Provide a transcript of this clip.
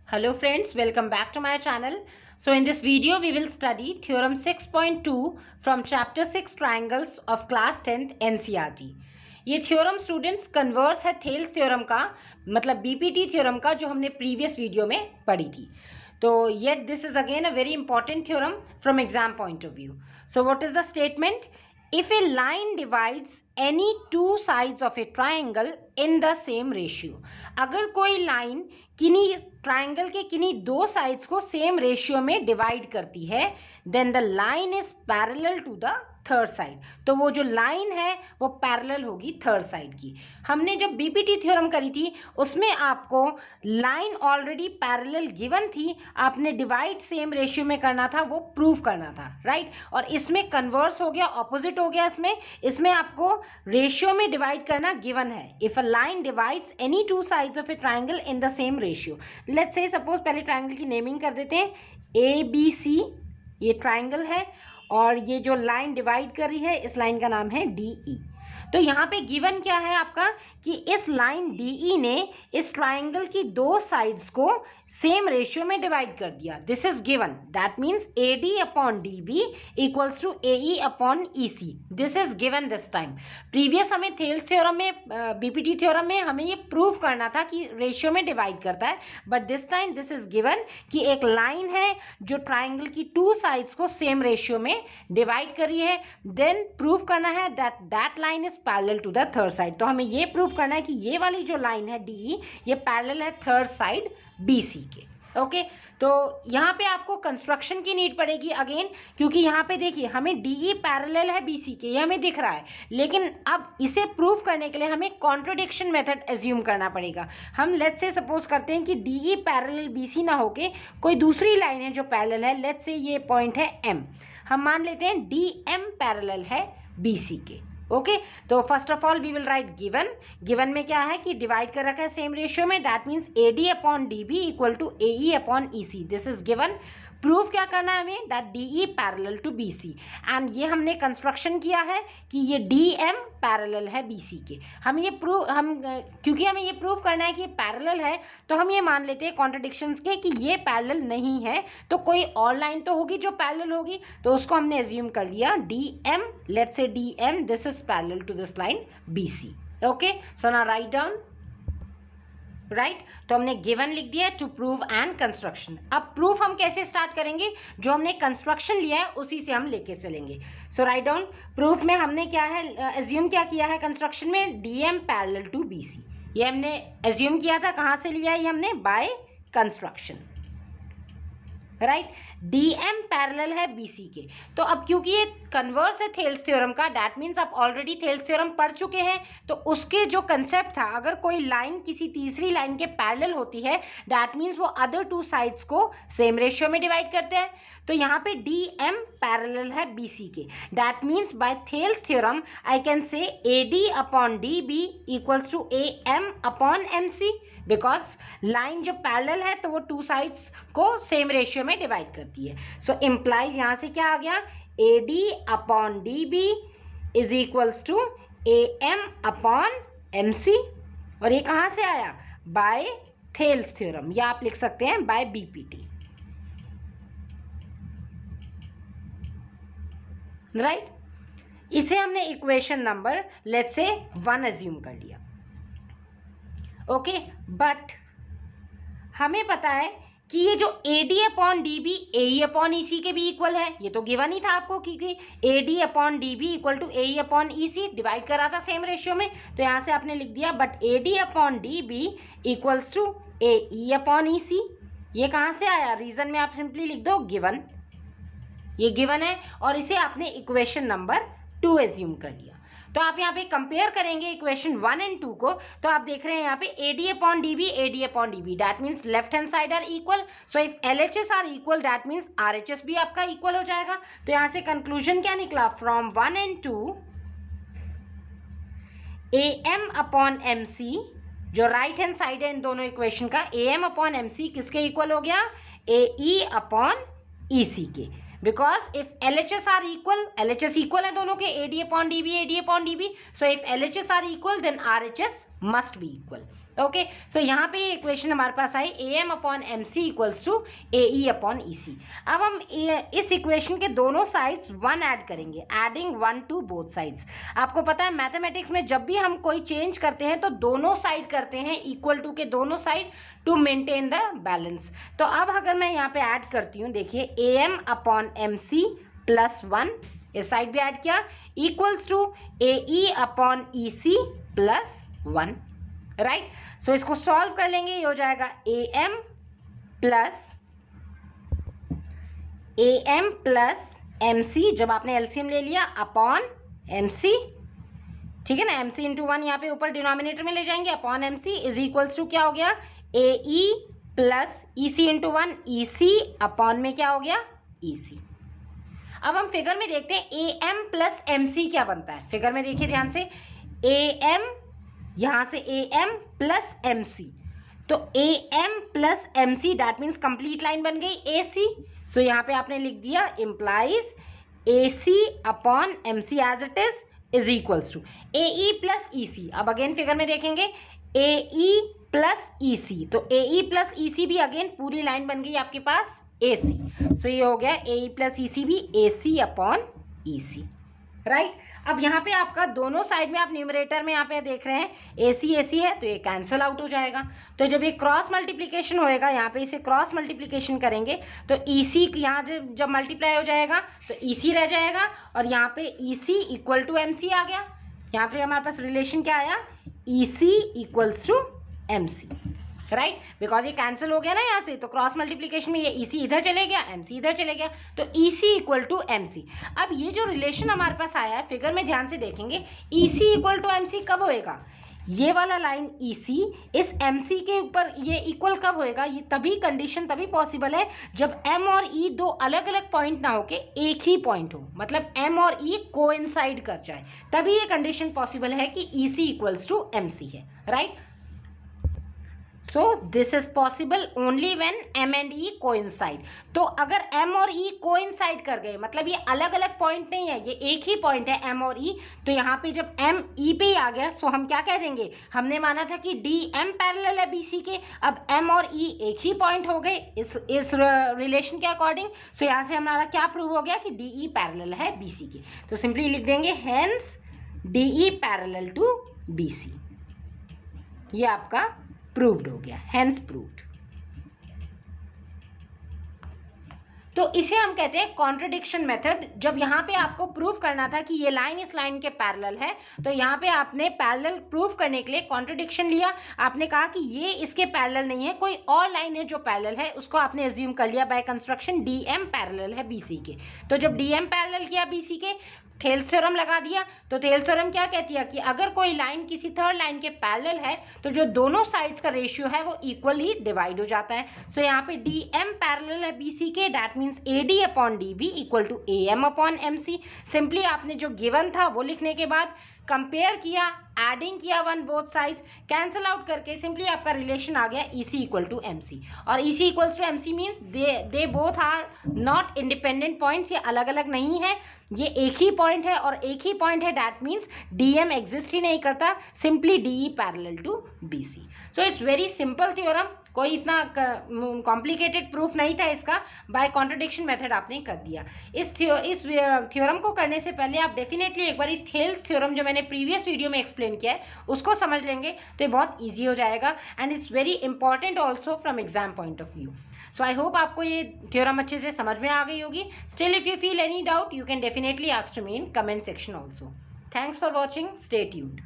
Hello friends, welcome back to my channel. So in this video we will study theorem 6.2 from chapter 6 triangles of class 10th NCERT. ये theorem students converse है Thales theorem का, मतलब BPT theorem का, जो हमने previous video में पढ़ी थी. तो yet this is again a very important theorem from exam point of view. So what is the statement? If a line divides any two sides of a triangle in the same ratio, अगर कोई line किन्हीं triangle के किन्हीं दो sides को same ratio में divide करती है, then the line is parallel to the third side. तो वो जो लाइन है वो पैरेलल होगी थर्ड साइड की. हमने जब बीपीटी थ्योरम करी थी उसमें आपको लाइन ऑलरेडी पैरेलल गिवन थी, आपने डिवाइड सेम रेशियो में करना था, वो प्रूव करना था, राइट. और इसमें कन्वर्स हो गया, ऑपोजिट हो गया. इसमें आपको रेशियो में डिवाइड करना गिवन है. If a line divides any two sides of A triangle in the same ratio, let's say suppose पहले ट्राइंगल की नेमिंग कर देते हैं. ए बी सी ये ट्राइंगल है और ये जो लाइन डिवाइड कर रही है इस लाइन का नाम है डी ई. तो यहाँ पे गिवन क्या है आपका कि इस लाइन डी ई ने इस ट्राइंगल की दो साइड्स को सेम रेशियो में डिवाइड कर दिया. This is given. That means A D upon D B equals to A E upon E C. This is given this time. Previous हमें Thales theorem में, बीपीटी थ्योरम में हमें ये prove करना था कि रेशियो में डिवाइड करता है, but this time this is given कि एक लाइन है जो ट्राइंगल की टू साइड्स को सेम रेशियो में डिवाइड कर रही है. देन प्रूव करना है that line is parallel to the third side. तो हमें ये प्रूव करना है कि ये वाली जो लाइन है डी ये पैरेलल है थर्ड साइड बी सी के. ओके तो यहाँ पे आपको कंस्ट्रक्शन की नीड पड़ेगी अगेन, क्योंकि यहाँ पे देखिए हमें डी ई पैरेलल है बी सी के, ये हमें दिख रहा है, लेकिन अब इसे प्रूव करने के लिए हमें कॉन्ट्रडिक्शन मेथड एज्यूम करना पड़ेगा. हम लेट्स से सपोज करते हैं कि D E parallel B C ना होके कोई दूसरी लाइन है जो पैरेलल है. लेट्स से ये पॉइंट है एम, हम मान लेते हैं डी एम पैरेलल है बी सी के. ओके तो first of all we will write given. Given में क्या है कि डिवाइड कर रखा है सेम रेशियो में. That means A D upon D B equal to A E upon E C. This is given. Proof क्या करना है हमें? That D E parallel to B C. And ये हमने कंस्ट्रक्शन किया है कि ये डी एम पैरेलल है बी सी के. क्योंकि हमें ये प्रूव करना है कि ये पैरेलल है, तो हम ये मान लेते हैं कॉन्ट्रडिक्शंस के कि ये पैरेलल नहीं है, तो कोई और लाइन तो होगी जो पैरेलल होगी, तो उसको हमने एज्यूम कर लिया D M. Let's say D M this is parallel to this line B C. Okay so now write down. Right तो हमने गिवन लिख दिया टू प्रूव एंड कंस्ट्रक्शन. अब प्रूफ हम कैसे स्टार्ट करेंगे? जो हमने कंस्ट्रक्शन लिया है उसी से हम लेके चलेंगे. सो राइट डाउन. प्रूफ में हमने क्या है एज्यूम क्या किया है कंस्ट्रक्शन में? D M parallel to B C. ये हमने एज्यूम किया था. कहाँ से लिया है ये हमने? By construction. Right D M parallel है बी सी के. तो अब क्योंकि ये कन्वर्स है थेल्स थ्योरम का, दैट मीन्स आप ऑलरेडी थेल्स थ्योरम पढ़ चुके हैं, तो उसके जो कंसेप्ट था, अगर कोई लाइन किसी तीसरी लाइन के पैरेलल होती है दैट मीन्स वो अदर टू साइड्स को सेम रेशियो में डिवाइड करते हैं. तो यहाँ पे डी एम पैरेलल है बी सी के. That means by Thales theorem I can say A D upon D B equals to A M upon M C. Because line जो पैरेलल है तो वो टू साइड्स को सेम रेशियो में divide करती है. सो इम्प्लाइज यहाँ से क्या आ गया? ए D upon D B is equals to A M upon M C. और ये कहाँ से आया? बाय थेल्स थ्योरम, या आप लिख सकते हैं बाय बीपीटी. राइट इसे हमने equation number let's say 1 assume कर लिया. ओके बट हमें पता है कि ये जो A D upon D B A E upon E C के भी इक्वल है. ये तो गिवन ही था आपको कि A D upon D B equal to A E upon E C, divide करा था सेम रेशियो में. तो यहाँ से आपने लिख दिया but A D upon D B equals to A E upon E C. ये कहाँ से आया? रीजन में आप सिंपली लिख दो गिवन. ये गिवन है और इसे आपने इक्वेशन नंबर 2 एज्यूम कर लिया. तो आप यहाँ पे कंपेयर करेंगे इक्वेशन 1 एंड 2 को, तो आप देख रहे हैं यहाँ पे A D upon D B, A D upon D B, that means left hand side are equal. So if L H S are equal that means R H S भी आपका इक्वल हो जाएगा. तो यहाँ से कंक्लूजन क्या निकला? From 1 and 2 A M upon M C, जो राइट हैंड साइड है इन दोनों इक्वेशन का, A M upon M C किसके इक्वल हो गया? ए ई अपॉन ई सी के. Because if L H S are equal, L H S equal है दोनों के, A D upon D B, A D upon D B. So if L H S are equal then R H S must be equal. Okay, so यहाँ पे equation हमारे पास आई AM upon MC equals to AE upon EC। अब हम इस equation के दोनों साइड्स 1 ऐड करेंगे, एडिंग 1 टू बोथ साइड्स। आपको पता है मैथमेटिक्स में जब भी हम कोई चेंज करते हैं तो दोनों साइड करते हैं, इक्वल टू के दोनों side, to maintain the balance. तो अब अगर मैं यहाँ पे ऐड करती हूँ, देखिए AM अपॉन MC प्लस 1, इस साइड भी ऐड किया, equals to AE upon EC plus 1, right. So इसको सॉल्व कर लेंगे, ये हो जाएगा AM प्लस MC, जब आपने LCM ले लिया, अपॉन MC, ठीक है ना, MC इंटू 1 यहाँ पे ऊपर डिनोमिनेटर में ले जाएंगे, upon MC is equals to क्या हो गया, AE plus EC into 1, EC upon में क्या हो गया, EC। अब हम फिगर में देखते हैं AM प्लस MC क्या बनता है। फिगर में देखिए ध्यान से, AM, यहाँ से AM प्लस MC, तो AM plus MC that means complete line बन गई AC। सो यहाँ पे आपने लिख दिया implies AC upon MC as it is equals to AE plus EC। अब अगेन फिगर में देखेंगे AE प्लस EC, तो AE प्लस EC भी अगेन पूरी लाइन बन गई आपके पास AC। सो ये हो गया AE प्लस EC भी AC अपॉन EC, राइट। अब यहाँ पे आपका दोनों साइड में आप न्यूमरेटर में यहाँ पे देख रहे हैं AC AC है, तो ये कैंसिल आउट हो जाएगा। तो जब ये क्रॉस मल्टीप्लिकेशन होएगा, यहाँ पे इसे क्रॉस मल्टीप्लिकेशन करेंगे तो EC यहाँ जब मल्टीप्लाई हो जाएगा तो EC रह जाएगा, और यहाँ पे EC इक्वल टू MC आ गया। यहाँ पे हमारे पास रिलेशन क्या आया, EC equals to MC, right, because ये कैंसिल हो गया ना यहाँ से, तो क्रॉस मल्टीप्लिकेशन में ये EC इधर चले गया, MC इधर चले गया, तो EC इक्वल टू MC। अब ये जो रिलेशन हमारे पास आया है, फिगर में ध्यान से देखेंगे, EC इक्वल टू MC कब होएगा, ये वाला लाइन EC इस MC के ऊपर ये इक्वल कब होएगा, ये तभी कंडीशन तभी पॉसिबल है जब M और E दो अलग अलग पॉइंट ना होके एक ही पॉइंट हो, मतलब M और E कोइंसाइड कर जाए, तभी ये कंडीशन पॉसिबल है कि EC इक्वल्स टू MC है, right. So this is possible only when M and E coincide। तो अगर M और E coincide कर गए, मतलब ये अलग अलग पॉइंट नहीं है, ये एक ही पॉइंट है M और E, तो यहाँ पे जब M E पे ही आ गया, सो हम क्या कह देंगे, हमने माना था कि DM पैरेलल है BC के, अब M और E एक ही पॉइंट हो गए इस रिलेशन के अकॉर्डिंग। सो यहाँ से हमारा क्या प्रूव हो गया कि DE पैरेलल है BC के, तो सिंपली लिख देंगे hence DE parallel to BC, ये आपका प्रूव्ड हो गया, हेंस प्रूव्ड। तो इसे हम कहते हैं कॉन्ट्रडिक्शन मेथड। जब यहाँ पे आपको प्रूव करना था कि ये लाइन इस लाइन के पैरेलल है, तो यहाँ पे आपने पैरेलल प्रूव करने के लिए कॉन्ट्रडिक्शन लिया, आपने कहा कि ये इसके पैरेलल नहीं है, कोई और लाइन है जो पैरेलल है, उसको आपने एज्यूम कर लिया बाय कंस्ट्रक्शन DM पैरेलल है BC के। तो जब DM पैरेलल किया BC के, थेल्स थ्योरम लगा दिया। तो थेल्स थ्योरम क्या कहती है कि अगर कोई लाइन किसी थर्ड लाइन के पैरेलल है तो जो दोनों साइड्स का रेशियो है वो इक्वली डिवाइड हो जाता है। सो यहाँ पे DM पैरेलल है BC के, that means AD upon DB equal to AM upon MC। Simply आपने जो गिवन था वो लिखने के बाद कंपेयर किया, एडिंग किया one both sides, cancel out करके सिंपली आपका रिलेशन आ गया EC इक्वल टू MC। और EC equals to MC means they both are not independent points, ये अलग अलग नहीं है, ये एक ही पॉइंट है और एक ही पॉइंट है, दैट मीन्स DM एग्जिस्ट ही नहीं करता, simply DE parallel to BC। So it's very simple theorem, कोई इतना कॉम्प्लिकेटेड प्रूफ नहीं था इसका, बाय कॉन्ट्रडिक्शन मेथड आपने कर दिया। इस थ्योरम को करने से पहले आप डेफिनेटली एक बार थेल्स थ्योरम जो मैंने प्रीवियस वीडियो में एक्सप्लेन किया है उसको समझ लेंगे तो ये बहुत ईजी हो जाएगा, and it's very important also from exam point of view. So I hope आपको ये थ्योरम अच्छे से समझ में आ गई होगी। Still if you feel any doubt you can definitely ask to me in comment section also. Thanks for watching, stay tuned.